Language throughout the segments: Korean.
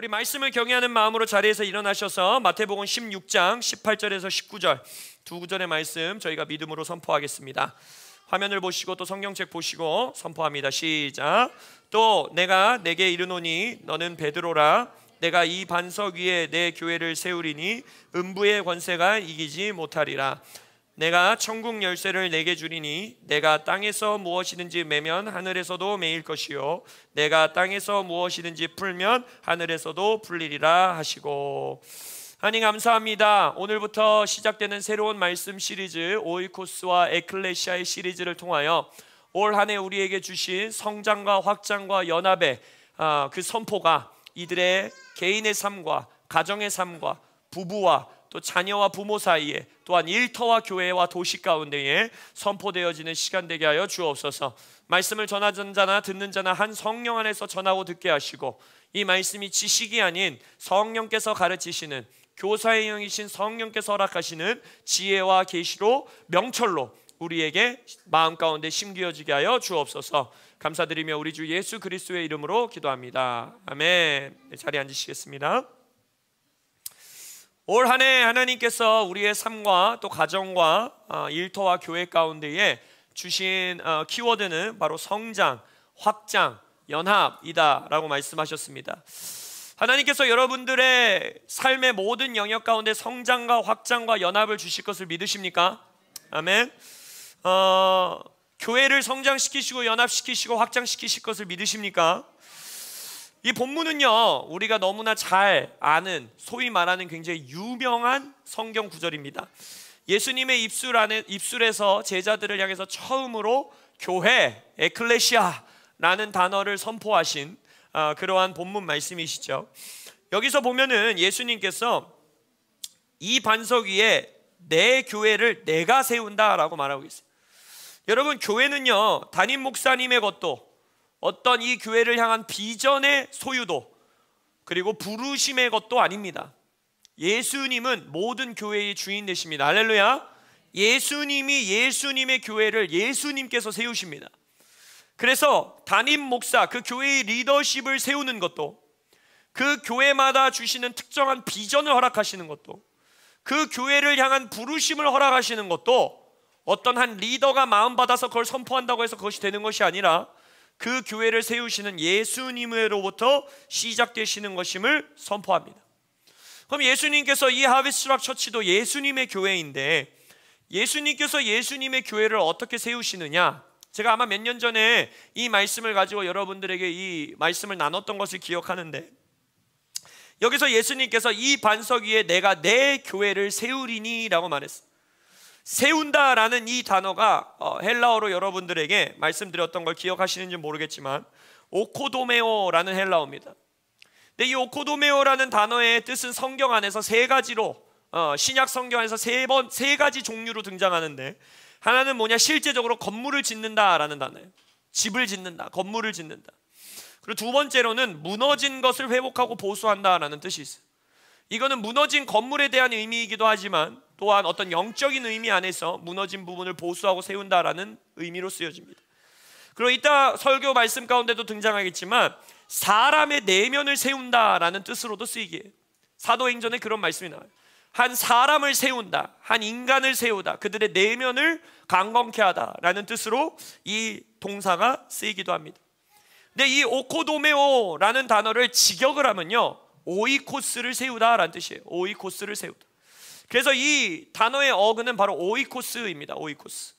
우리 말씀을 경외하는 마음으로 자리에서 일어나셔서 마태복음 16장 18절에서 19절 두 구절의 말씀 저희가 믿음으로 선포하겠습니다. 화면을 보시고 또 성경책 보시고 선포합니다. 시작. 또 내가 내게 이르노니 너는 베드로라. 내가 이 반석 위에 내 교회를 세우리니 음부의 권세가 이기지 못하리라. 내가 천국 열쇠를 내게 주리니 내가 땅에서 무엇이든지 매면 하늘에서도 매일 것이요 내가 땅에서 무엇이든지 풀면 하늘에서도 풀리리라 하시고. 하나님 감사합니다. 오늘부터 시작되는 새로운 말씀 시리즈 오이코스와 에클레시아의 시리즈를 통하여 올 한 해 우리에게 주신 성장과 확장과 연합의 그 선포가 이들의 개인의 삶과 가정의 삶과 부부와 또 자녀와 부모 사이에 또한 일터와 교회와 도시 가운데에 선포되어지는 시간 되게 하여 주옵소서. 말씀을 전하는 자나 듣는 자나 한 성령 안에서 전하고 듣게 하시고 이 말씀이 지식이 아닌 성령께서 가르치시는 교사의 영이신 성령께서 허락하시는 지혜와 계시로 명철로 우리에게 마음 가운데 심기어지게 하여 주옵소서. 감사드리며 우리 주 예수 그리스도의 이름으로 기도합니다. 아멘. 네, 자리에 앉으시겠습니다. 올 한 해 하나님께서 우리의 삶과 또 가정과 일터와 교회 가운데에 주신 키워드는 바로 성장, 확장, 연합이다 라고 말씀하셨습니다. 하나님께서 여러분들의 삶의 모든 영역 가운데 성장과 확장과 연합을 주실 것을 믿으십니까? 아멘. 교회를 성장시키시고 연합시키시고 확장시키실 것을 믿으십니까? 이 본문은요 우리가 너무나 잘 아는 소위 말하는 굉장히 유명한 성경 구절입니다. 예수님의 입술에서 제자들을 향해서 처음으로 교회, 에클레시아라는 단어를 선포하신 그러한 본문 말씀이시죠. 여기서 보면은 예수님께서 이 반석 위에 내 교회를 내가 세운다라고 말하고 있어요. 여러분, 교회는요 담임 목사님의 것도 어떤 이 교회를 향한 비전의 소유도 그리고 부르심의 것도 아닙니다. 예수님은 모든 교회의 주인 되십니다. 할렐루야. 예수님이 예수님의 교회를 예수님께서 세우십니다. 그래서 담임 목사, 그 교회의 리더십을 세우는 것도, 그 교회마다 주시는 특정한 비전을 허락하시는 것도, 그 교회를 향한 부르심을 허락하시는 것도 어떤 한 리더가 마음받아서 그걸 선포한다고 해서 그것이 되는 것이 아니라 그 교회를 세우시는 예수님으로부터 시작되시는 것임을 선포합니다. 그럼 예수님께서 이 하비스트랍 처치도 예수님의 교회인데 예수님께서 예수님의 교회를 어떻게 세우시느냐? 제가 아마 몇 년 전에 이 말씀을 가지고 여러분들에게 이 말씀을 나눴던 것을 기억하는데, 여기서 예수님께서 이 반석 위에 내가 내 교회를 세우리니 라고 말했어요. 세운다라는 이 단어가 헬라어로 여러분들에게 말씀드렸던 걸 기억하시는지 모르겠지만 오코도메오라는 헬라어입니다. 근데 이 오코도메오라는 단어의 뜻은 성경 안에서 세 가지로 신약 성경에서 세 가지 종류로 등장하는데, 하나는 뭐냐? 실제적으로 건물을 짓는다라는 단어예요. 집을 짓는다, 건물을 짓는다. 그리고 두 번째로는 무너진 것을 회복하고 보수한다라는 뜻이 있어요. 이거는 무너진 건물에 대한 의미이기도 하지만 또한 어떤 영적인 의미 안에서 무너진 부분을 보수하고 세운다라는 의미로 쓰여집니다. 그리고 이따 설교 말씀 가운데도 등장하겠지만 사람의 내면을 세운다라는 뜻으로도 쓰이기에 사도행전에 그런 말씀이 나와요. 한 사람을 세운다, 한 인간을 세우다, 그들의 내면을 강건케 하다라는 뜻으로 이 동사가 쓰이기도 합니다. 근데 이 오코도메오라는 단어를 직역을 하면요 오이코스를 세우다라는 뜻이에요. 오이코스를 세우다. 그래서 이 단어의 어근은 바로 오이코스입니다. 오이코스.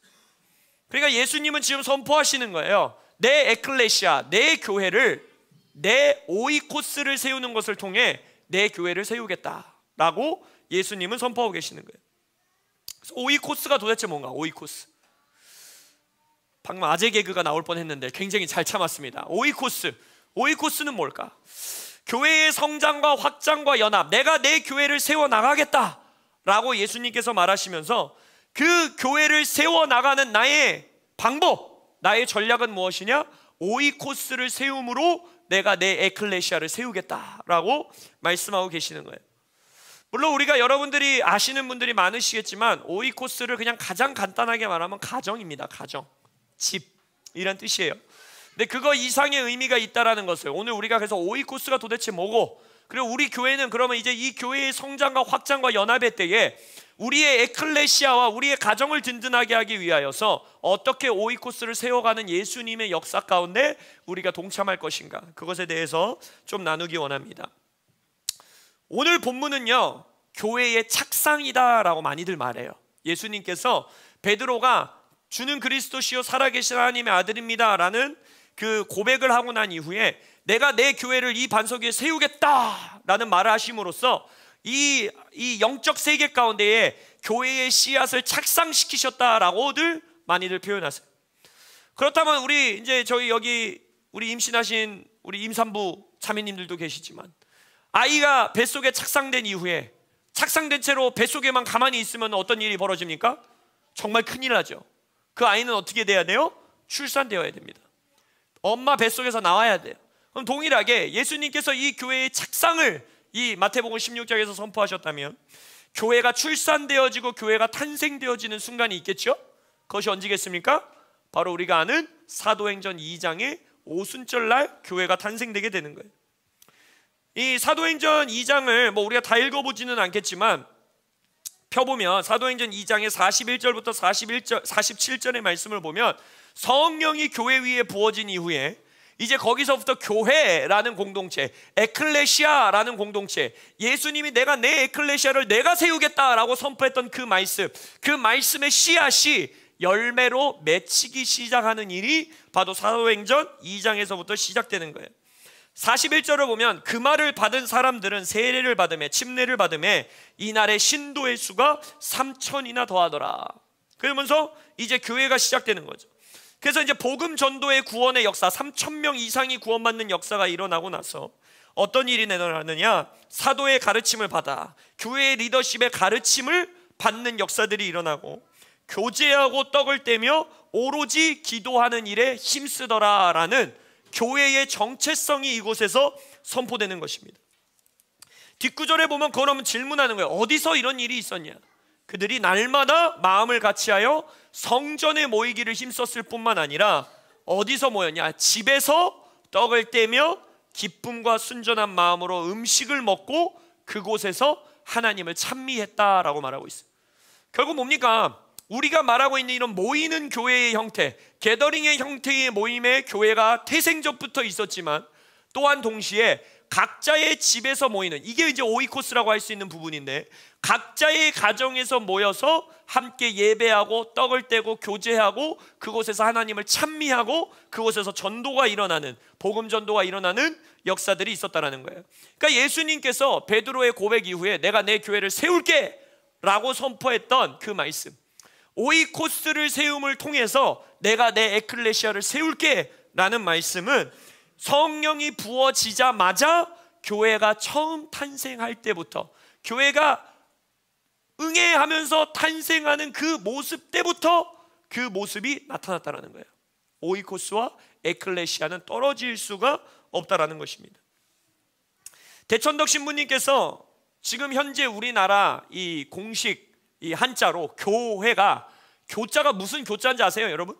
그러니까 예수님은 지금 선포하시는 거예요. 내 에클레시아, 내 교회를, 내 오이코스를 세우는 것을 통해 내 교회를 세우겠다라고 예수님은 선포하고 계시는 거예요. 그래서 오이코스가 도대체 뭔가? 오이코스. 방금 아재 개그가 나올 뻔했는데 굉장히 잘 참았습니다. 오이코스. 오이코스는 뭘까? 교회의 성장과 확장과 연합, 내가 내 교회를 세워나가겠다 라고 예수님께서 말하시면서 그 교회를 세워나가는 나의 방법, 나의 전략은 무엇이냐? 오이코스를 세움으로 내가 내 에클레시아를 세우겠다라고 말씀하고 계시는 거예요. 물론 우리가 여러분들이 아시는 분들이 많으시겠지만 오이코스를 그냥 가장 간단하게 말하면 가정입니다. 가정, 집 이란 뜻이에요. 근데 그거 이상의 의미가 있다라는 것을 오늘 우리가 그래서 오이코스가 도대체 뭐고 그리고 우리 교회는 그러면 이제 이 교회의 성장과 확장과 연합의 때에 우리의 에클레시아와 우리의 가정을 든든하게 하기 위하여서 어떻게 오이코스를 세워가는 예수님의 역사 가운데 우리가 동참할 것인가, 그것에 대해서 좀 나누기 원합니다. 오늘 본문은요, 교회의 착상이다라고 많이들 말해요. 예수님께서 베드로가 주는 그리스도시요 살아계신 하나님의 아들입니다 라는 그 고백을 하고 난 이후에 내가 내 교회를 이 반석 위에 세우겠다 라는 말을 하심으로써 이 영적 세계 가운데에 교회의 씨앗을 착상시키셨다라고들 많이들 표현하세요. 그렇다면 우리 이제 저희 여기 우리 임신하신 우리 임산부 자매님들도 계시지만, 아이가 뱃속에 착상된 이후에 착상된 채로 뱃속에만 가만히 있으면 어떤 일이 벌어집니까? 정말 큰일 나죠. 그 아이는 어떻게 돼야 돼요? 출산되어야 됩니다. 엄마 뱃속에서 나와야 돼요. 그럼 동일하게 예수님께서 이 교회의 착상을 이 마태복음 16장에서 선포하셨다면 교회가 출산되어지고 교회가 탄생되어지는 순간이 있겠죠? 그것이 언제겠습니까? 바로 우리가 아는 사도행전 2장의 오순절 날 교회가 탄생되게 되는 거예요. 이 사도행전 2장을 뭐 우리가 다 읽어보지는 않겠지만 펴보면 사도행전 2장의 41절부터 47절의 말씀을 보면 성령이 교회 위에 부어진 이후에 이제 거기서부터 교회라는 공동체, 에클레시아라는 공동체, 예수님이 내가 내 에클레시아를 내가 세우겠다라고 선포했던 그 말씀, 그 말씀의 씨앗이 열매로 맺히기 시작하는 일이 바로 사도행전 2장에서부터 시작되는 거예요. 41절을 보면 그 말을 받은 사람들은 세례를 받으며 침례를 받으며 이날의 신도의 수가 3,000이나 더하더라. 그러면서 이제 교회가 시작되는 거죠. 그래서 이제 복음 전도의 구원의 역사, 3,000명 이상이 구원받는 역사가 일어나고 나서 어떤 일이 일어나느냐, 사도의 가르침을 받아 교회의 리더십의 가르침을 받는 역사들이 일어나고 교제하고 떡을 떼며 오로지 기도하는 일에 힘쓰더라라는 교회의 정체성이 이곳에서 선포되는 것입니다. 뒷구절에 보면 그러면 질문하는 거예요. 어디서 이런 일이 있었냐? 그들이 날마다 마음을 같이하여 성전에 모이기를 힘썼을 뿐만 아니라 어디서 모였냐? 집에서 떡을 떼며 기쁨과 순전한 마음으로 음식을 먹고 그곳에서 하나님을 찬미했다라고 말하고 있어요. 결국 뭡니까? 우리가 말하고 있는 이런 모이는 교회의 형태, 게더링의 형태의 모임의 교회가 태생전부터 있었지만 또한 동시에 각자의 집에서 모이는, 이게 이제 오이코스라고 할 수 있는 부분인데, 각자의 가정에서 모여서 함께 예배하고 떡을 떼고 교제하고 그곳에서 하나님을 찬미하고 그곳에서 전도가 일어나는, 복음 전도가 일어나는 역사들이 있었다라는 거예요. 그러니까 예수님께서 베드로의 고백 이후에 내가 내 교회를 세울게 라고 선포했던 그 말씀, 오이코스를 세움을 통해서 내가 내 에클레시아를 세울게 라는 말씀은 성령이 부어지자마자 교회가 처음 탄생할 때부터, 교회가 응애하면서 탄생하는 그 모습 때부터 그 모습이 나타났다는 거예요. 오이코스와 에클레시아는 떨어질 수가 없다라는 것입니다. 대천덕 신부님께서 지금 현재 우리나라 이 공식 이 한자로 교회가, 교자가 무슨 교자인지 아세요, 여러분?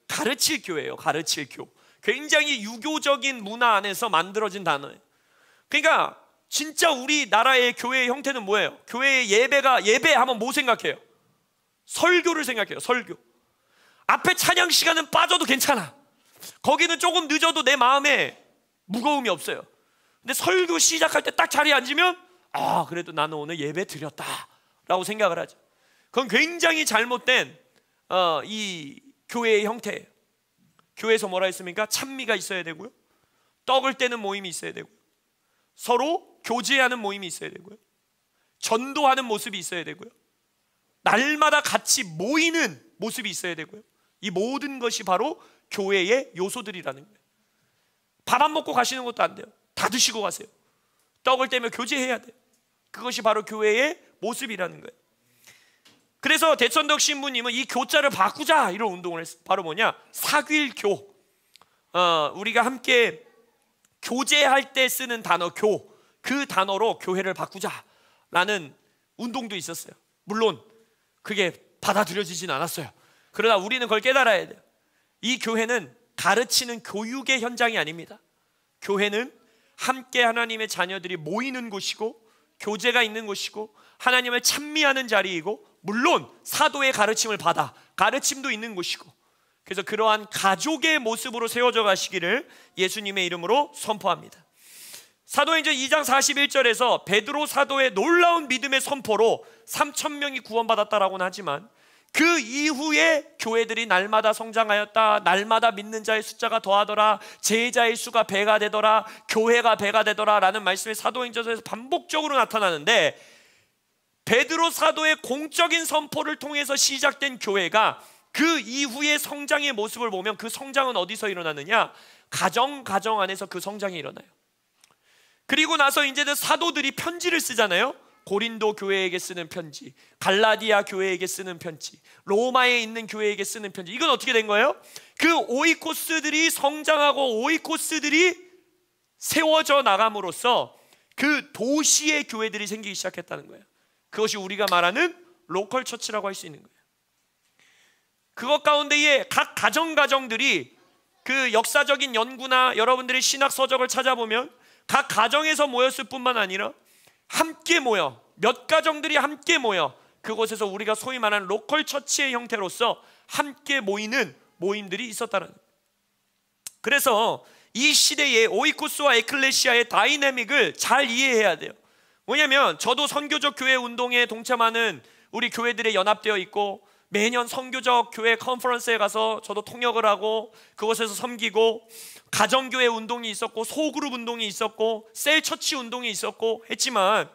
가르칠 교회예요. 가르칠 교. 굉장히 유교적인 문화 안에서 만들어진 단어예요. 그러니까 진짜 우리나라의 교회의 형태는 뭐예요? 교회의 예배하면 뭐 생각해요? 설교를 생각해요. 설교. 앞에 찬양 시간은 빠져도 괜찮아. 거기는 조금 늦어도 내 마음에 무거움이 없어요. 근데 설교 시작할 때 딱 자리에 앉으면 그래도 나는 오늘 예배 드렸다 라고 생각을 하죠. 그건 굉장히 잘못된 이 교회의 형태예요. 교회에서 뭐라 했습니까? 찬미가 있어야 되고요, 떡을 떼는 모임이 있어야 되고요, 서로 교제하는 모임이 있어야 되고요, 전도하는 모습이 있어야 되고요, 날마다 같이 모이는 모습이 있어야 되고요. 이 모든 것이 바로 교회의 요소들이라는 거예요. 밥 안 먹고 가시는 것도 안 돼요. 다 드시고 가세요. 떡을 떼며 교제해야 돼요. 그것이 바로 교회의 모습이라는 거예요. 그래서 대천덕 신부님은 이 교자를 바꾸자 이런 운동을 했어요. 바로 뭐냐? 사귀일교. 우리가 함께 교제할 때 쓰는 단어 교, 그 단어로 교회를 바꾸자라는 운동도 있었어요. 물론 그게 받아들여지진 않았어요. 그러나 우리는 그걸 깨달아야 돼요. 이 교회는 가르치는 교육의 현장이 아닙니다. 교회는 함께 하나님의 자녀들이 모이는 곳이고 교제가 있는 곳이고 하나님을 찬미하는 자리이고 물론 사도의 가르침을 받아 가르침도 있는 곳이고, 그래서 그러한 가족의 모습으로 세워져 가시기를 예수님의 이름으로 선포합니다. 사도행전 2장 41절에서 베드로 사도의 놀라운 믿음의 선포로 3,000명이 구원받았다라고는 하지만 그 이후에 교회들이 날마다 성장하였다, 날마다 믿는 자의 숫자가 더하더라, 제자의 수가 배가 되더라, 교회가 배가 되더라 라는 말씀이 사도행전에서 반복적으로 나타나는데, 베드로 사도의 공적인 선포를 통해서 시작된 교회가 그 이후의 성장의 모습을 보면 그 성장은 어디서 일어나느냐? 가정 안에서 그 성장이 일어나요. 그리고 나서 이제는 사도들이 편지를 쓰잖아요. 고린도 교회에게 쓰는 편지, 갈라디아 교회에게 쓰는 편지, 로마에 있는 교회에게 쓰는 편지. 이건 어떻게 된 거예요? 그 오이코스들이 성장하고 오이코스들이 세워져 나감으로써 그 도시의 교회들이 생기기 시작했다는 거예요. 그것이 우리가 말하는 로컬 처치라고 할 수 있는 거예요. 그것 가운데에 각 가정들이 그 역사적인 연구나 여러분들의 신학 서적을 찾아보면 각 가정에서 모였을 뿐만 아니라 함께 모여, 몇 가정들이 함께 모여 그곳에서 우리가 소위 말하는 로컬 처치의 형태로서 함께 모이는 모임들이 있었다는 거예요. 그래서 이 시대의 오이코스와 에클레시아의 다이내믹을 잘 이해해야 돼요. 왜냐하면 저도 선교적 교회 운동에 동참하는 우리 교회들에 연합되어 있고, 매년 선교적 교회 컨퍼런스에 가서 저도 통역을 하고 그곳에서 섬기고, 가정교회 운동이 있었고 소그룹 운동이 있었고 셀처치 운동이 있었고 했지만,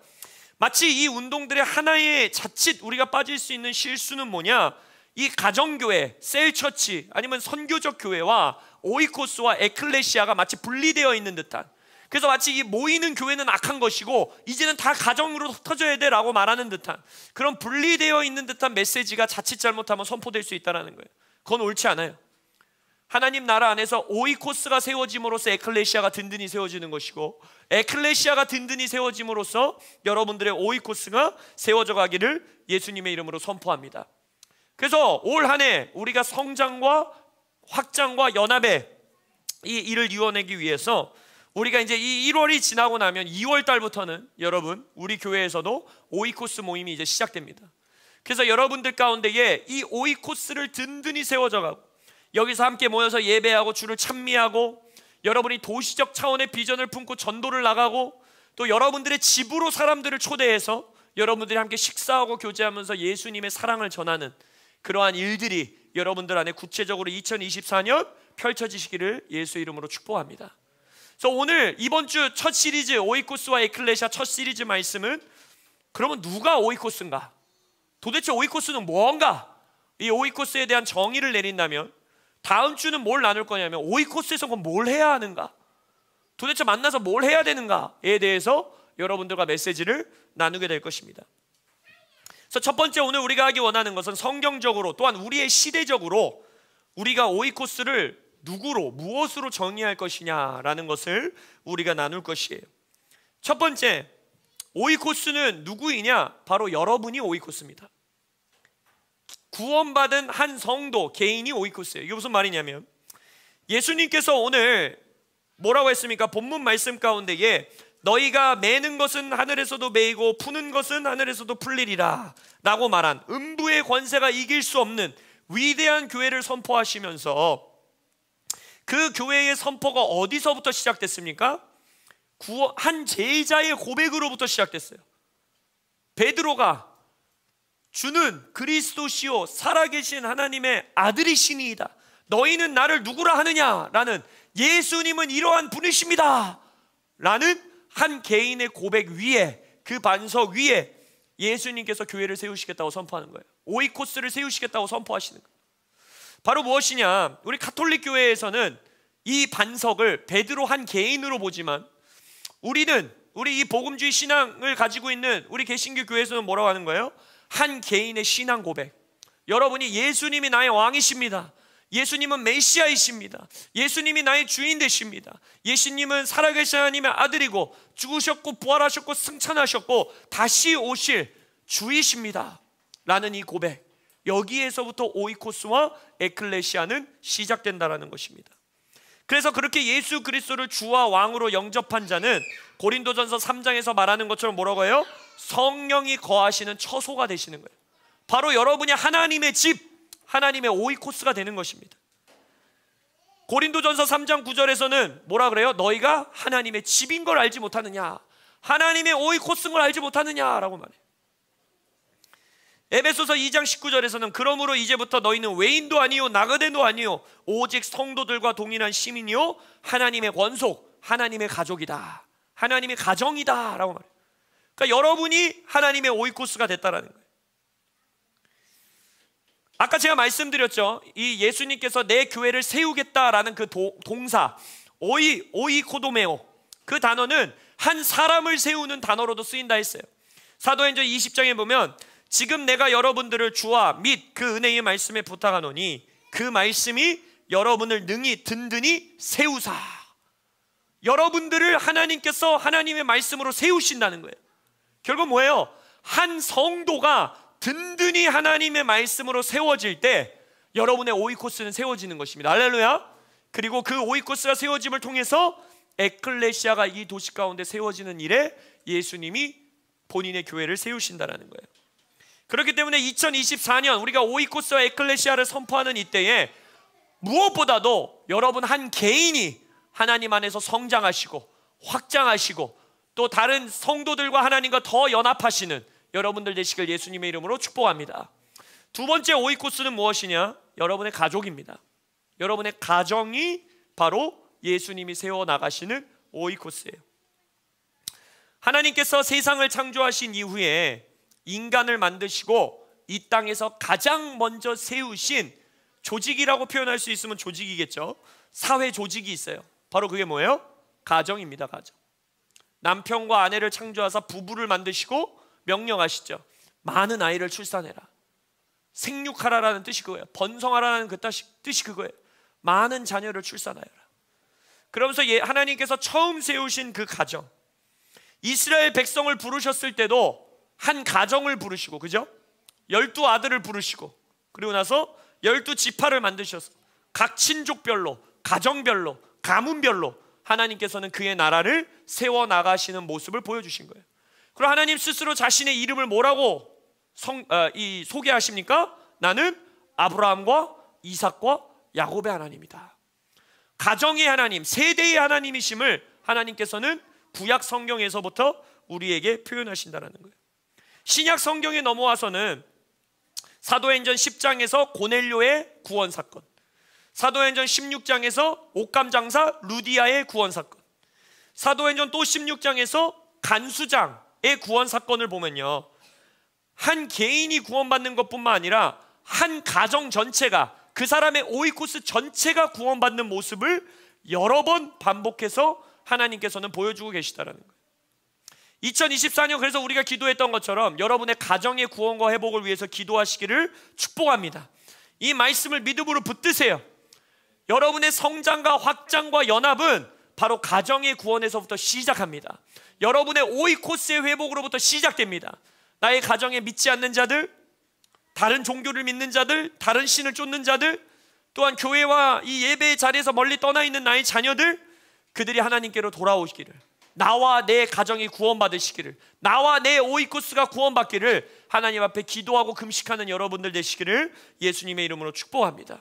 마치 이 운동들의 하나의 자칫 우리가 빠질 수 있는 실수는 뭐냐? 이 가정교회, 셀처치 아니면 선교적 교회와 오이코스와 에클레시아가 마치 분리되어 있는 듯한, 그래서 마치 이 모이는 교회는 악한 것이고 이제는 다 가정으로 흩어져야 돼 라고 말하는 듯한 그런 분리되어 있는 듯한 메시지가 자칫 잘못하면 선포될 수 있다는 거예요. 그건 옳지 않아요. 하나님 나라 안에서 오이코스가 세워짐으로써 에클레시아가 든든히 세워지는 것이고, 에클레시아가 든든히 세워짐으로써 여러분들의 오이코스가 세워져 가기를 예수님의 이름으로 선포합니다. 그래서 올 한 해 우리가 성장과 확장과 연합의 이 일을 이뤄내기 위해서 우리가 이제 이 1월이 지나고 나면 2월 달부터는 여러분 우리 교회에서도 오이코스 모임이 이제 시작됩니다. 그래서 여러분들 가운데에 이 오이코스를 든든히 세워져 가고 여기서 함께 모여서 예배하고 주를 찬미하고, 여러분이 도시적 차원의 비전을 품고 전도를 나가고, 또 여러분들의 집으로 사람들을 초대해서 여러분들이 함께 식사하고 교제하면서 예수님의 사랑을 전하는 그러한 일들이 여러분들 안에 구체적으로 2024년 펼쳐지시기를 예수 이름으로 축복합니다. 그래서 오늘 이번 주 첫 시리즈 오이코스와 에클레시아 첫 시리즈 말씀은, 그러면 누가 오이코스인가? 도대체 오이코스는 뭔가? 이 오이코스에 대한 정의를 내린다면 다음 주는 뭘 나눌 거냐면, 오이코스에서 그럼 뭘 해야 하는가? 도대체 만나서 뭘 해야 되는가에 대해서 여러분들과 메시지를 나누게 될 것입니다. 그래서 첫 번째 오늘 우리가 하기 원하는 것은 성경적으로 또한 우리의 시대적으로 우리가 오이코스를 누구로 무엇으로 정의할 것이냐라는 것을 우리가 나눌 것이에요. 첫 번째, 오이코스는 누구이냐? 바로 여러분이 오이코스입니다. 구원받은 한 성도 개인이 오이코스예요. 이게 무슨 말이냐면, 예수님께서 오늘 뭐라고 했습니까? 본문 말씀 가운데에 너희가 매는 것은 하늘에서도 매이고 푸는 것은 하늘에서도 풀리리라 라고 말한 음부의 권세가 이길 수 없는 위대한 교회를 선포하시면서, 그 교회의 선포가 어디서부터 시작됐습니까? 한 제자의 고백으로부터 시작됐어요. 베드로가 주는 그리스도시요 살아계신 하나님의 아들이시니이다, 너희는 나를 누구라 하느냐라는, 예수님은 이러한 분이십니다 라는 한 개인의 고백 위에, 그 반석 위에 예수님께서 교회를 세우시겠다고 선포하는 거예요. 오이코스를 세우시겠다고 선포하시는 거예요. 바로 무엇이냐? 우리 가톨릭 교회에서는 이 반석을 베드로 한 개인으로 보지만, 우리 이 복음주의 신앙을 가지고 있는 우리 개신교 교회에서는 뭐라고 하는 거예요? 한 개인의 신앙 고백. 여러분이 예수님이 나의 왕이십니다, 예수님은 메시아이십니다, 예수님이 나의 주인 되십니다, 예수님은 살아계신 하나님의 아들이고 죽으셨고 부활하셨고 승천하셨고 다시 오실 주이십니다 라는 이 고백, 여기에서부터 오이코스와 에클레시아는 시작된다라는 것입니다. 그래서 그렇게 예수 그리스도를 주와 왕으로 영접한 자는 고린도전서 3장에서 말하는 것처럼 뭐라고 해요? 성령이 거하시는 처소가 되시는 거예요. 바로 여러분이 하나님의 집, 하나님의 오이코스가 되는 것입니다. 고린도전서 3장 9절에서는 뭐라 그래요? 너희가 하나님의 집인 걸 알지 못하느냐, 하나님의 오이코스인 걸 알지 못하느냐라고 말해요. 에베소서 2장 19절에서는 그러므로 이제부터 너희는 외인도 아니요 나그네도 아니요 오직 성도들과 동일한 시민이요 하나님의 권속, 하나님의 가족이다, 하나님의 가정이다 라고 말해요. 그러니까 여러분이 하나님의 오이코스가 됐다라는 거예요. 아까 제가 말씀드렸죠. 이 예수님께서 내 교회를 세우겠다라는 그 동사 오이코도메오, 그 단어는 한 사람을 세우는 단어로도 쓰인다 했어요. 사도행전 20장에 보면 지금 내가 여러분들을 주와 및 그 은혜의 말씀에 부탁하노니 그 말씀이 여러분을 능히 든든히 세우사. 여러분들을 하나님께서 하나님의 말씀으로 세우신다는 거예요. 결국 뭐예요? 한 성도가 든든히 하나님의 말씀으로 세워질 때 여러분의 오이코스는 세워지는 것입니다. 할렐루야. 그리고 그 오이코스가 세워짐을 통해서 에클레시아가 이 도시 가운데 세워지는 일에 예수님이 본인의 교회를 세우신다는 거예요. 그렇기 때문에 2024년 우리가 오이코스와 에클레시아를 선포하는 이때에 무엇보다도 여러분 한 개인이 하나님 안에서 성장하시고 확장하시고 또 다른 성도들과 하나님과 더 연합하시는 여러분들 되시길 예수님의 이름으로 축복합니다. 두 번째 오이코스는 무엇이냐? 여러분의 가족입니다. 여러분의 가정이 바로 예수님이 세워나가시는 오이코스예요. 하나님께서 세상을 창조하신 이후에 인간을 만드시고 이 땅에서 가장 먼저 세우신 조직이라고 표현할 수 있으면 조직이겠죠. 사회 조직이 있어요. 바로 그게 뭐예요? 가정입니다. 가정. 남편과 아내를 창조하사 부부를 만드시고 명령하시죠. 많은 아이를 출산해라. 생육하라라는 뜻이 그거예요. 번성하라는 그 뜻이 그거예요. 많은 자녀를 출산하여라. 그러면서 하나님께서 처음 세우신 그 가정, 이스라엘 백성을 부르셨을 때도 한 가정을 부르시고, 그죠? 12아들을 부르시고, 그리고 나서 12지파를 만드셔서 각 친족별로, 가정별로, 가문별로 하나님께서는 그의 나라를 세워나가시는 모습을 보여주신 거예요. 그리고 하나님 스스로 자신의 이름을 뭐라고 소개하십니까? 나는 아브라함과 이삭과 야곱의 하나님이다. 가정의 하나님, 세대의 하나님이심을 하나님께서는 구약 성경에서부터 우리에게 표현하신다는 거예요. 신약 성경에 넘어와서는 사도행전 10장에서 고넬료의 구원 사건, 사도행전 16장에서 옥감장사 루디아의 구원 사건, 사도행전 또 16장에서 간수장의 구원 사건을 보면요, 한 개인이 구원받는 것뿐만 아니라 한 가정 전체가, 그 사람의 오이코스 전체가 구원받는 모습을 여러 번 반복해서 하나님께서는 보여주고 계시다는 거예요. 2024년 그래서 우리가 기도했던 것처럼 여러분의 가정의 구원과 회복을 위해서 기도하시기를 축복합니다. 이 말씀을 믿음으로 붙드세요. 여러분의 성장과 확장과 연합은 바로 가정의 구원에서부터 시작합니다. 여러분의 오이코스의 회복으로부터 시작됩니다. 나의 가정에 믿지 않는 자들, 다른 종교를 믿는 자들, 다른 신을 쫓는 자들, 또한 교회와 이 예배의 자리에서 멀리 떠나 있는 나의 자녀들, 그들이 하나님께로 돌아오시기를, 나와 내 가정이 구원받으시기를, 나와 내 오이코스가 구원받기를 하나님 앞에 기도하고 금식하는 여러분들 되시기를 예수님의 이름으로 축복합니다.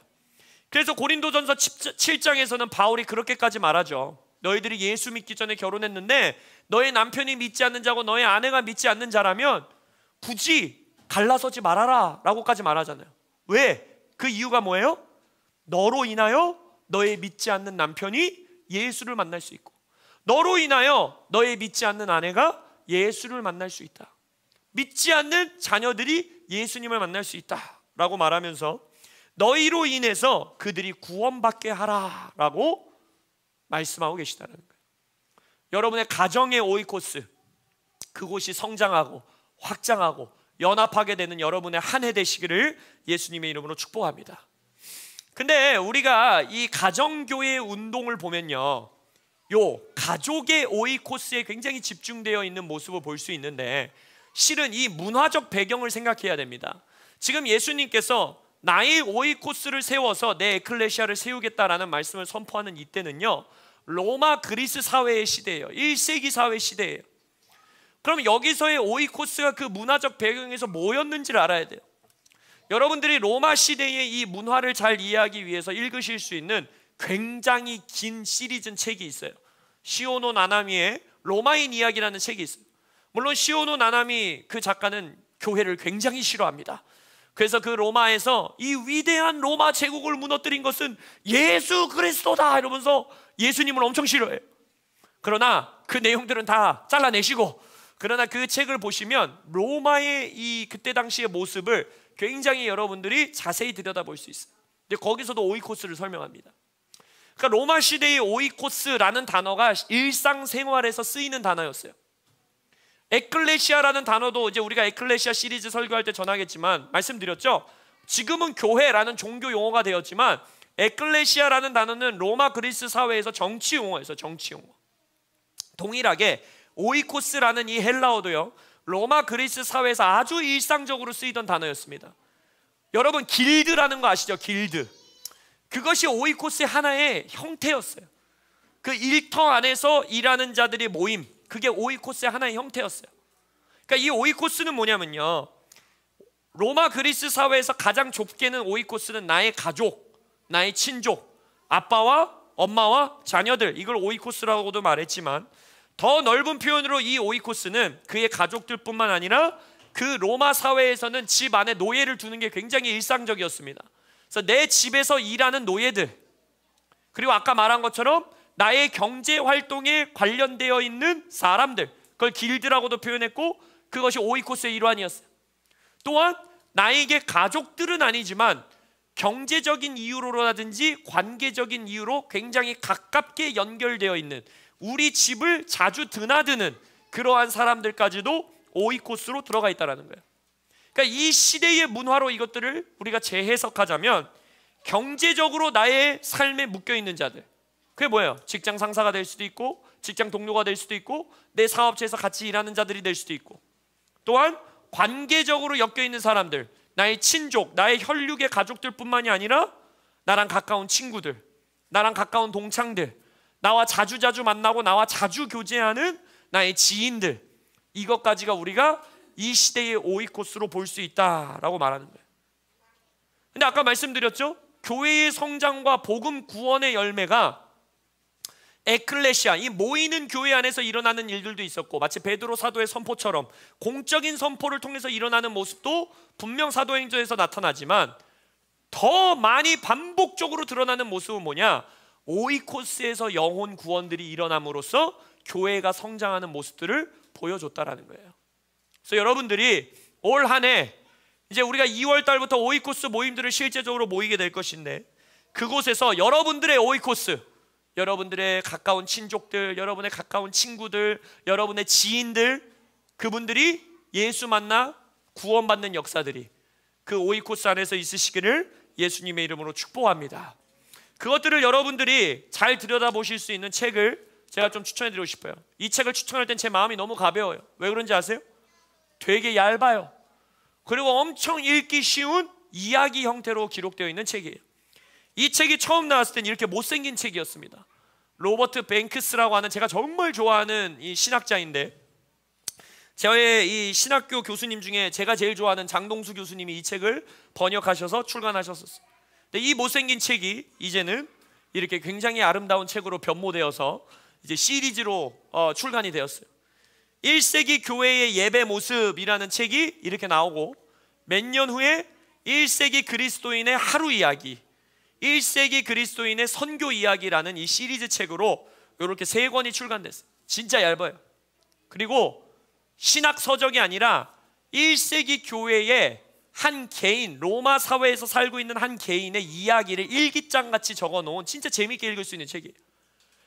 그래서 고린도전서 7장에서는 바울이 그렇게까지 말하죠. 너희들이 예수 믿기 전에 결혼했는데 너의 남편이 믿지 않는 자고 너의 아내가 믿지 않는 자라면 굳이 갈라서지 말아라 라고까지 말하잖아요. 왜? 그 이유가 뭐예요? 너로 인하여 너의 믿지 않는 남편이 예수를 만날 수 있고, 너로 인하여 너의 믿지 않는 아내가 예수를 만날 수 있다. 믿지 않는 자녀들이 예수님을 만날 수 있다 라고 말하면서 너희로 인해서 그들이 구원받게 하라 라고 말씀하고 계시다는 거예요. 여러분의 가정의 오이코스, 그곳이 성장하고 확장하고 연합하게 되는 여러분의 한 해 되시기를 예수님의 이름으로 축복합니다. 근데 우리가 이 가정교회 운동을 보면요, 요 가족의 오이코스에 굉장히 집중되어 있는 모습을 볼 수 있는데 실은 이 문화적 배경을 생각해야 됩니다. 지금 예수님께서 나의 오이코스를 세워서 내 에클레시아를 세우겠다라는 말씀을 선포하는 이때는요, 로마 그리스 사회의 시대예요. 1세기 사회 시대예요. 그럼 여기서의 오이코스가 그 문화적 배경에서 뭐였는지를 알아야 돼요. 여러분들이 로마 시대의 이 문화를 잘 이해하기 위해서 읽으실 수 있는 굉장히 긴 시리즈 책이 있어요. 시오노 나나미의 로마인 이야기라는 책이 있어요. 물론 시오노 나나미 그 작가는 교회를 굉장히 싫어합니다. 그래서 그 로마에서 이 위대한 로마 제국을 무너뜨린 것은 예수 그리스도다 이러면서 예수님을 엄청 싫어해요. 그러나 그 내용들은 다 잘라내시고, 그러나 그 책을 보시면 로마의 이 그때 당시의 모습을 굉장히 여러분들이 자세히 들여다볼 수 있어요. 근데 거기서도 오이코스를 설명합니다. 그러니까 로마 시대의 오이코스라는 단어가 일상생활에서 쓰이는 단어였어요. 에클레시아라는 단어도 이제 우리가 에클레시아 시리즈 설교할 때 전하겠지만 말씀드렸죠. 지금은 교회라는 종교 용어가 되었지만 에클레시아라는 단어는 로마 그리스 사회에서 정치 용어였어요. 정치 용어. 동일하게 오이코스라는 이 헬라어도요, 로마 그리스 사회에서 아주 일상적으로 쓰이던 단어였습니다. 여러분 길드라는 거 아시죠? 길드. 그것이 오이코스의 하나의 형태였어요. 그 일터 안에서 일하는 자들의 모임, 그게 오이코스의 하나의 형태였어요. 그러니까 이 오이코스는 뭐냐면요, 로마 그리스 사회에서 가장 좁게는 오이코스는 나의 가족, 나의 친족, 아빠와 엄마와 자녀들, 이걸 오이코스라고도 말했지만 더 넓은 표현으로 이 오이코스는 그의 가족들뿐만 아니라 그 로마 사회에서는 집 안에 노예를 두는 게 굉장히 일상적이었습니다. 그래서 내 집에서 일하는 노예들, 그리고 아까 말한 것처럼 나의 경제 활동에 관련되어 있는 사람들, 그걸 길드라고도 표현했고 그것이 오이코스의 일환이었어요. 또한 나에게 가족들은 아니지만 경제적인 이유로라든지 관계적인 이유로 굉장히 가깝게 연결되어 있는, 우리 집을 자주 드나드는 그러한 사람들까지도 오이코스로 들어가 있다는 거예요. 그러니까 이 시대의 문화로 이것들을 우리가 재해석하자면 경제적으로 나의 삶에 묶여있는 자들, 그게 뭐예요? 직장 상사가 될 수도 있고 직장 동료가 될 수도 있고 내 사업체에서 같이 일하는 자들이 될 수도 있고, 또한 관계적으로 엮여있는 사람들, 나의 친족, 나의 혈육의 가족들뿐만이 아니라 나랑 가까운 친구들, 나랑 가까운 동창들, 나와 자주 만나고 나와 자주 교제하는 나의 지인들, 이것까지가 우리가 이 시대의 오이코스로 볼 수 있다라고 말하는 거예요. 근데 아까 말씀드렸죠? 교회의 성장과 복음 구원의 열매가 에클레시아, 이 모이는 교회 안에서 일어나는 일들도 있었고, 마치 베드로 사도의 선포처럼 공적인 선포를 통해서 일어나는 모습도 분명 사도행전에서 나타나지만 더 많이 반복적으로 드러나는 모습은 뭐냐? 오이코스에서 영혼 구원들이 일어남으로써 교회가 성장하는 모습들을 보여줬다라는 거예요. 그래서 여러분들이 올 한 해 이제 우리가 2월 달부터 오이코스 모임들을 실제적으로 모이게 될 것인데, 그곳에서 여러분들의 오이코스, 여러분들의 가까운 친족들, 여러분의 가까운 친구들, 여러분의 지인들, 그분들이 예수 만나 구원받는 역사들이 그 오이코스 안에서 있으시기를 예수님의 이름으로 축복합니다. 그것들을 여러분들이 잘 들여다보실 수 있는 책을 제가 좀 추천해드리고 싶어요. 이 책을 추천할 땐 제 마음이 너무 가벼워요. 왜 그런지 아세요? 되게 얇아요. 그리고 엄청 읽기 쉬운 이야기 형태로 기록되어 있는 책이에요. 이 책이 처음 나왔을 땐 이렇게 못생긴 책이었습니다. 로버트 뱅크스라고 하는 제가 정말 좋아하는 이 신학자인데, 저의 이 신학교 교수님 중에 제가 제일 좋아하는 장동수 교수님이 이 책을 번역하셔서 출간하셨었어요. 근데 이 못생긴 책이 이제는 이렇게 굉장히 아름다운 책으로 변모되어서 이제 시리즈로 출간이 되었어요. 1세기 교회의 예배 모습이라는 책이 이렇게 나오고, 몇 년 후에 1세기 그리스도인의 하루 이야기, 1세기 그리스도인의 선교 이야기라는 이 시리즈 책으로 이렇게 3권이 출간됐어요. 진짜 얇아요. 그리고 신학 서적이 아니라 1세기 교회의 한 개인, 로마 사회에서 살고 있는 한 개인의 이야기를 일기장같이 적어놓은 진짜 재밌게 읽을 수 있는 책이에요.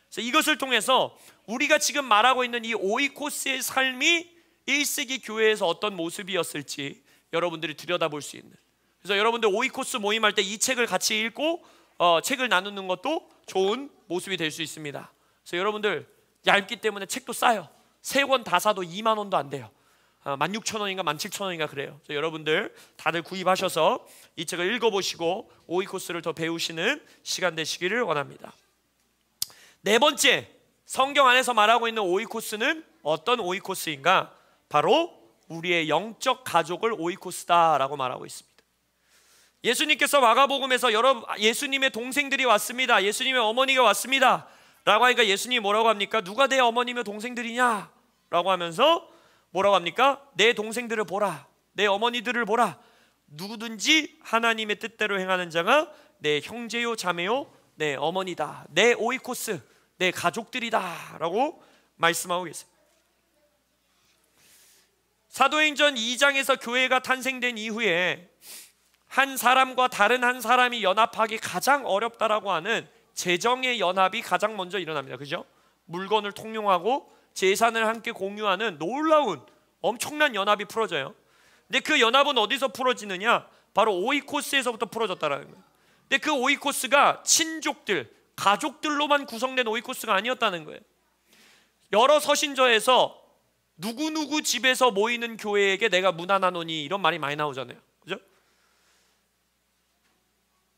그래서 이것을 통해서 우리가 지금 말하고 있는 이 오이코스의 삶이 1세기 교회에서 어떤 모습이었을지 여러분들이 들여다볼 수 있는, 그래서 여러분들 오이코스 모임할 때 이 책을 같이 읽고 책을 나누는 것도 좋은 모습이 될 수 있습니다. 그래서 여러분들 얇기 때문에 책도 싸요. 3권 다 사도 2만 원도 안 돼요. 16,000원인가 17,000원인가 그래요. 그래서 여러분들 다들 구입하셔서 이 책을 읽어보시고 오이코스를 더 배우시는 시간 되시기를 원합니다. 네 번째, 성경 안에서 말하고 있는 오이코스는 어떤 오이코스인가? 바로 우리의 영적 가족을 오이코스다라고 말하고 있습니다. 예수님께서 마가복음에서 예수님의 동생들이 왔습니다, 예수님의 어머니가 왔습니다 라고 하니까 예수님이 뭐라고 합니까? 누가 내 어머니며 동생들이냐? 라고 하면서 뭐라고 합니까? 내 동생들을 보라, 내 어머니들을 보라. 누구든지 하나님의 뜻대로 행하는 자가 내 형제요 자매요 내 어머니다, 내 오이코스, 내 가족들이다 라고 말씀하고 계세요. 사도행전 2장에서 교회가 탄생된 이후에 한 사람과 다른 한 사람이 연합하기 가장 어렵다라고 하는 재정의 연합이 가장 먼저 일어납니다. 그죠? 물건을 통용하고 재산을 함께 공유하는 놀라운 엄청난 연합이 풀어져요. 근데 그 연합은 어디서 풀어지느냐? 바로 오이코스에서부터 풀어졌다라는 거예요. 근데 그 오이코스가 친족들, 가족들로만 구성된 오이코스가 아니었다는 거예요. 여러 서신서에서 누구누구 집에서 모이는 교회에게 내가 문안하노니 이런 말이 많이 나오잖아요. 그죠?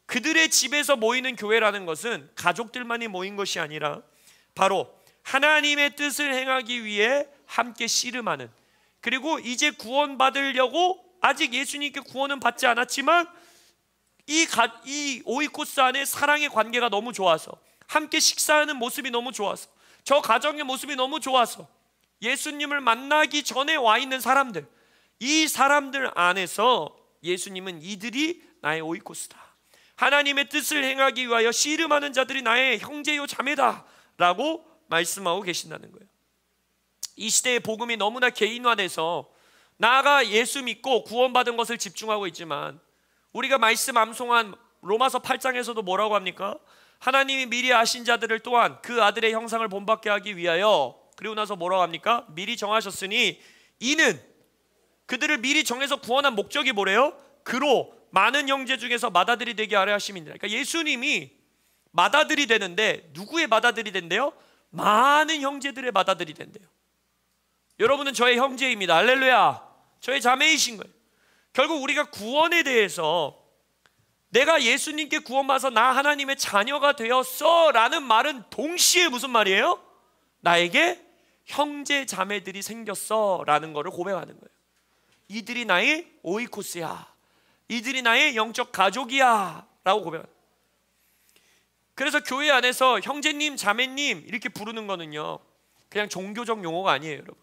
그들의 집에서 모이는 교회라는 것은 가족들만이 모인 것이 아니라 바로 하나님의 뜻을 행하기 위해 함께 씨름하는, 그리고 이제 구원받으려고 아직 예수님께 구원은 받지 않았지만 이 오이코스 안에 사랑의 관계가 너무 좋아서, 함께 식사하는 모습이 너무 좋아서, 저 가정의 모습이 너무 좋아서 예수님을 만나기 전에 와 있는 사람들, 이 사람들 안에서 예수님은 이들이 나의 오이코스다, 하나님의 뜻을 행하기 위하여 씨름하는 자들이 나의 형제요 자매다 라고 말씀하고 계신다는 거예요. 이 시대의 복음이 너무나 개인화돼서 나아가 예수 믿고 구원받은 것을 집중하고 있지만, 우리가 말씀 암송한 로마서 8장에서도 뭐라고 합니까? 하나님이 미리 아신 자들을 또한 그 아들의 형상을 본받게 하기 위하여, 그리고 나서 뭐라고 합니까? 미리 정하셨으니 이는, 그들을 미리 정해서 구원한 목적이 뭐래요? 그로 많은 형제 중에서 맏아들이 되게 하려 하심이니라. 그러니까 예수님이 맏아들이 되는데 누구의 맏아들이 된대요? 많은 형제들의 맏아들이 된대요. 여러분은 저의 형제입니다. 할렐루야. 저의 자매이신 거예요. 결국 우리가 구원에 대해서 내가 예수님께 구원받아서 나 하나님의 자녀가 되었어 라는 말은 동시에 무슨 말이에요? 나에게 형제 자매들이 생겼어 라는 것을 고백하는 거예요. 이들이 나의 오이코스야, 이들이 나의 영적 가족이야 라고 고백하는 거예요. 그래서 교회 안에서 형제님, 자매님 이렇게 부르는 거는요, 그냥 종교적 용어가 아니에요. 여러분,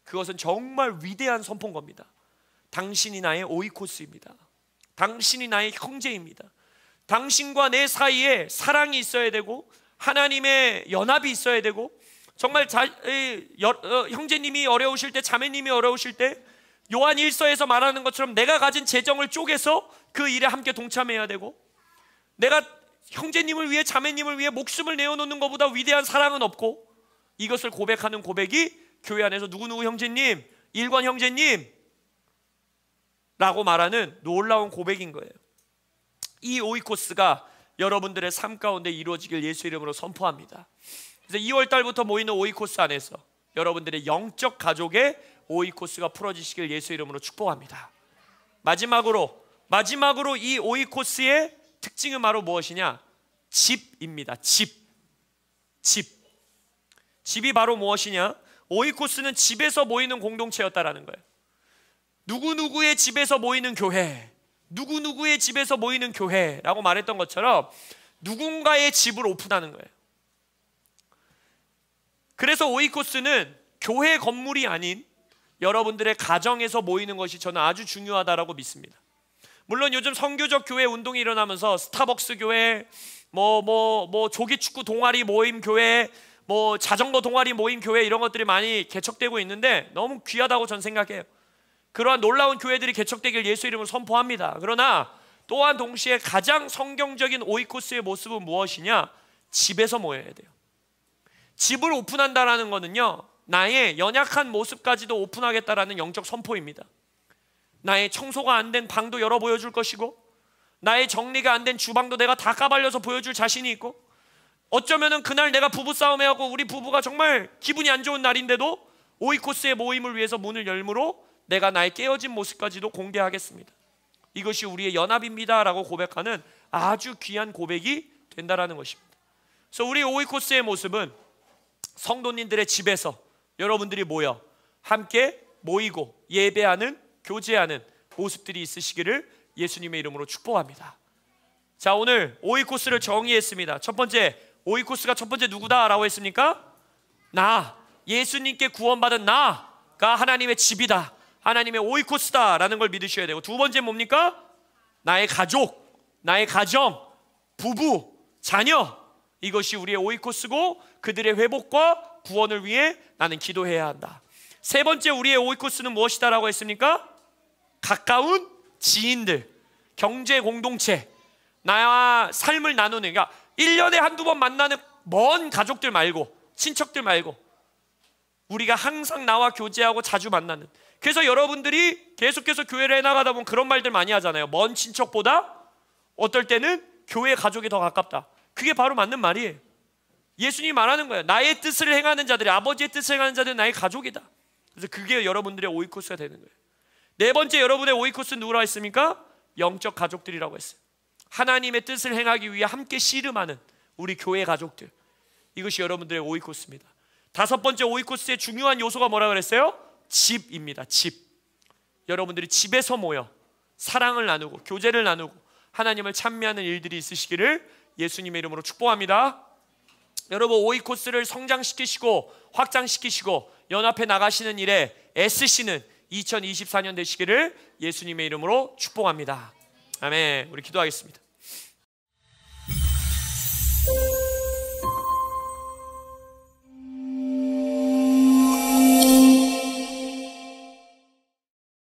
그것은 정말 위대한 선포인 겁니다. 당신이 나의 오이코스입니다. 당신이 나의 형제입니다. 당신과 내 사이에 사랑이 있어야 되고 하나님의 연합이 있어야 되고, 정말 형제님이 어려우실 때, 자매님이 어려우실 때 요한 1서에서 말하는 것처럼 내가 가진 재정을 쪼개서 그 일에 함께 동참해야 되고, 내가 형제님을 위해, 자매님을 위해 목숨을 내어놓는 것보다 위대한 사랑은 없고, 이것을 고백하는 고백이 교회 안에서 누구누구 형제님, 일권 형제님 라고 말하는 놀라운 고백인 거예요. 이 오이코스가 여러분들의 삶 가운데 이루어지길 예수 이름으로 선포합니다. 그래서 2월 달부터 모이는 오이코스 안에서 여러분들의 영적 가족의 오이코스가 풀어지시길 예수 이름으로 축복합니다. 마지막으로 이 오이코스의 특징은 바로 무엇이냐? 집입니다. 집이 바로 무엇이냐? 오이코스는 집에서 모이는 공동체였다라는 거예요. 누구누구의 집에서 모이는 교회, 누구누구의 집에서 모이는 교회라고 말했던 것처럼 누군가의 집을 오픈하는 거예요. 그래서 오이코스는 교회 건물이 아닌 여러분들의 가정에서 모이는 것이 저는 아주 중요하다라고 믿습니다. 물론 요즘 선교적 교회 운동이 일어나면서 스타벅스 교회, 조기축구 동아리 모임 교회, 자전거 동아리 모임 교회, 이런 것들이 많이 개척되고 있는데 너무 귀하다고 전 생각해요. 그러한 놀라운 교회들이 개척되길 예수 이름으로 선포합니다. 그러나 또한 동시에 가장 성경적인 오이코스의 모습은 무엇이냐? 집에서 모여야 돼요. 집을 오픈한다라는 것은요, 나의 연약한 모습까지도 오픈하겠다라는 영적 선포입니다. 나의 청소가 안 된 방도 열어 보여줄 것이고, 나의 정리가 안 된 주방도 내가 다 까발려서 보여줄 자신이 있고, 어쩌면은 그날 내가 부부싸움해하고 우리 부부가 정말 기분이 안 좋은 날인데도 오이코스의 모임을 위해서 문을 열므로 내가 나의 깨어진 모습까지도 공개하겠습니다. 이것이 우리의 연합입니다 라고 고백하는 아주 귀한 고백이 된다라는 것입니다. 그래서 우리 오이코스의 모습은 성도님들의 집에서 여러분들이 모여 함께 모이고 예배하는, 교제하는 모습들이 있으시기를 예수님의 이름으로 축복합니다. 자, 오늘 오이코스를 정의했습니다. 첫 번째, 오이코스가 첫 번째 누구다라고 했습니까? 나, 예수님께 구원받은 나가 하나님의 집이다, 하나님의 오이코스다라는 걸 믿으셔야 되고, 두 번째 뭡니까? 나의 가족, 나의 가정, 부부, 자녀, 이것이 우리의 오이코스고 그들의 회복과 구원을 위해 나는 기도해야 한다. 세 번째 우리의 오이코스는 무엇이다라고 했습니까? 가까운 지인들, 경제 공동체, 나와 삶을 나누는, 그러니까 1년에 한두 번 만나는 먼 가족들 말고, 친척들 말고 우리가 항상 나와 교제하고 자주 만나는. 그래서 여러분들이 계속해서 교회를 해나가다 보면 그런 말들 많이 하잖아요. 먼 친척보다 어떨 때는 교회 가족이 더 가깝다. 그게 바로 맞는 말이에요. 예수님이 말하는 거예요. 나의 뜻을 행하는 자들이, 아버지의 뜻을 행하는 자들은 나의 가족이다. 그래서 그게 여러분들의 오이코스가 되는 거예요. 네 번째 여러분의 오이코스는 누구라고 했습니까? 영적 가족들이라고 했어요. 하나님의 뜻을 행하기 위해 함께 씨름하는 우리 교회 가족들, 이것이 여러분들의 오이코스입니다. 다섯 번째 오이코스의 중요한 요소가 뭐라 그랬어요? 집입니다. 집. 여러분들이 집에서 모여 사랑을 나누고 교제를 나누고 하나님을 찬미하는 일들이 있으시기를 예수님의 이름으로 축복합니다. 여러분, 오이코스를 성장시키시고 확장시키시고 연합해 나가시는 일에 애쓰시는 2024년 되시기를 예수님의 이름으로 축복합니다. 아멘. 우리 기도하겠습니다.